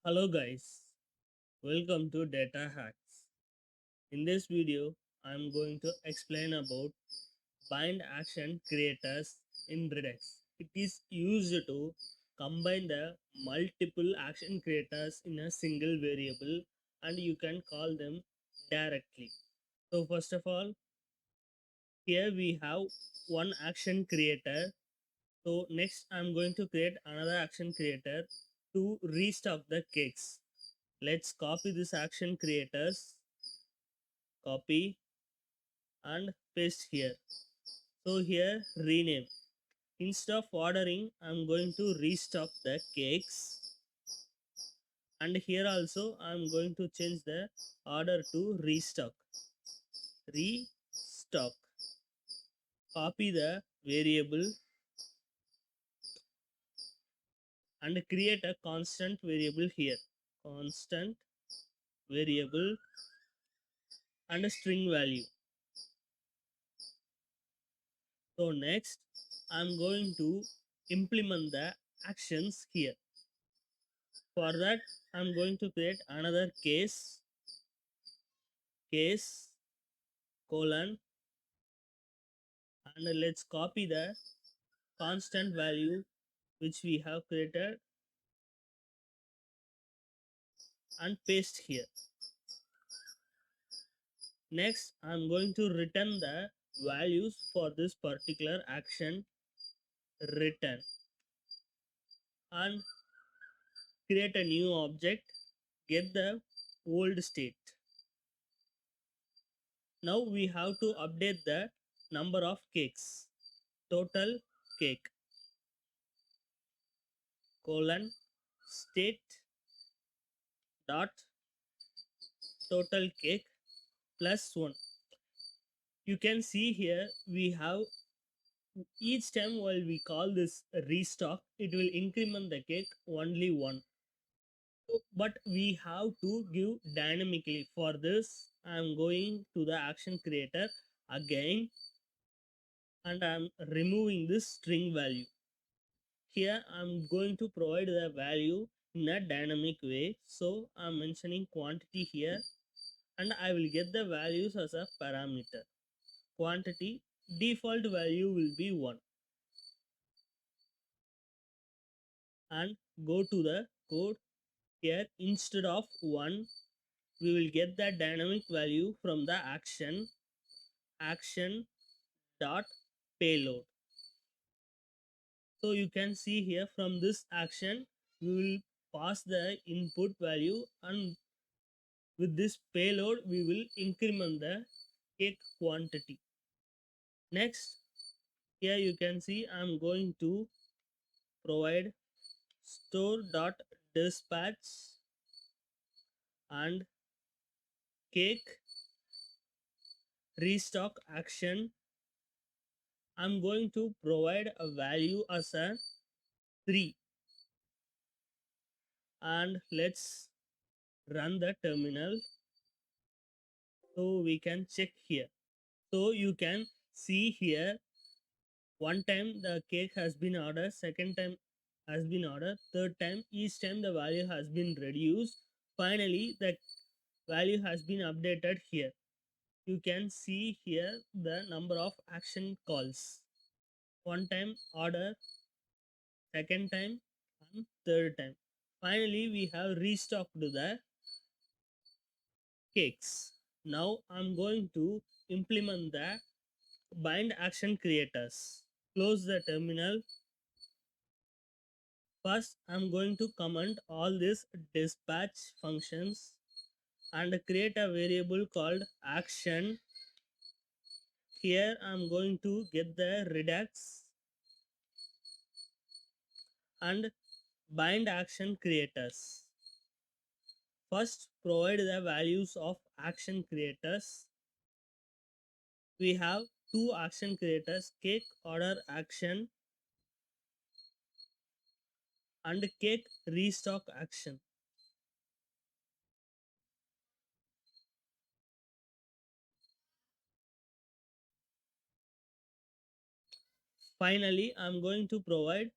Hello guys, welcome to Data Hacks. In this video, I'm going to explain about bind action creators in Redux. It is used to combine the multiple action creators in a single variable and you can call them directly. So first of all, here we have one action creator. So next I'm going to create another action creator to restock the cakes. Let's copy this action creators, copy and paste here. So here rename. Instead of ordering, I'm going to restock the cakes. And here also I'm going to change the order to restock. Restock. Copy the variable and create a constant variable here. Constant variable and a string value. So next I'm going to implement the actions here. For that, I'm going to create another case colon, and let's copy the constant value which we have created and paste here. Next, I'm going to return the values for this particular action return and create a new object, get the old state. Now we have to update the number of cakes. Total cake colon state dot total cake plus 1. You can see here we have each time while we call this restock, it will increment the cake only 1. But we have to give dynamically. For this, I am going to the action creator again and I am removing this string value. Here I am going to provide the value in a dynamic way. So I am mentioning quantity here and I will get the values as a parameter. Quantity default value will be 1 and go to the code. Here instead of 1 we will get the dynamic value from the action dot payload. So you can see here from this action we will pass the input value and with this payload we will increment the cake quantity. Next, here you can see I'm going to provide store.dispatch and cake restock action. I'm going to provide a value as a 3 and let's run the terminal so we can check here. So you can see here one time the cake has been ordered, second time has been ordered, third time each time the value has been reduced. Finally the value has been updated here. You can see here the number of action calls. One time order, second time and third time. Finally we have restocked the cakes. Now I'm going to implement the bind action creators. Close the terminal. First I'm going to comment all these dispatch functions and create a variable called action. Here I'm going to get the redux and bind action creators. First, provide the values of action creators. We have two action creators, cake order action and cake restock action. Finally, I'm going to provide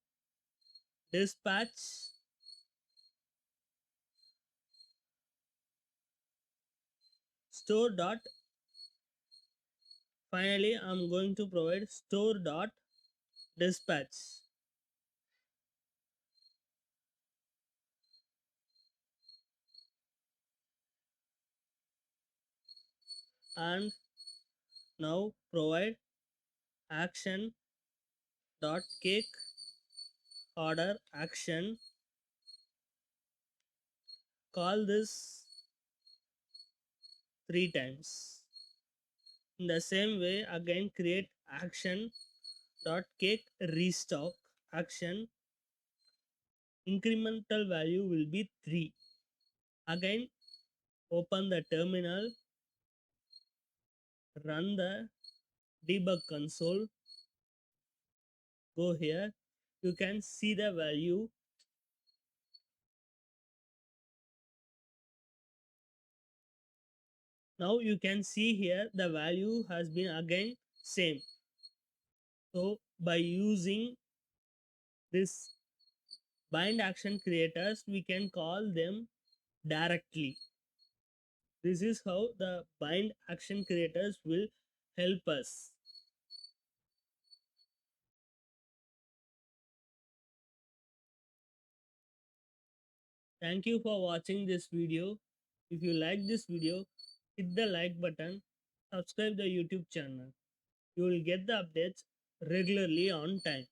dispatch store dot finally I'm going to provide store dot dispatch, and now provide action dot cake order action. Call this 3 times. In the same way, again create action dot cake restock action. Incremental value will be 3. Again open the terminal, run the debug console, go here, you can see the value. Now you can see here the value has been again same. So by using this bind action creators, we can call them directly. This is how the bind action creators will help us. Thank you for watching this video. If you like this video, hit the like button, subscribe the YouTube channel. You will get the updates regularly on time.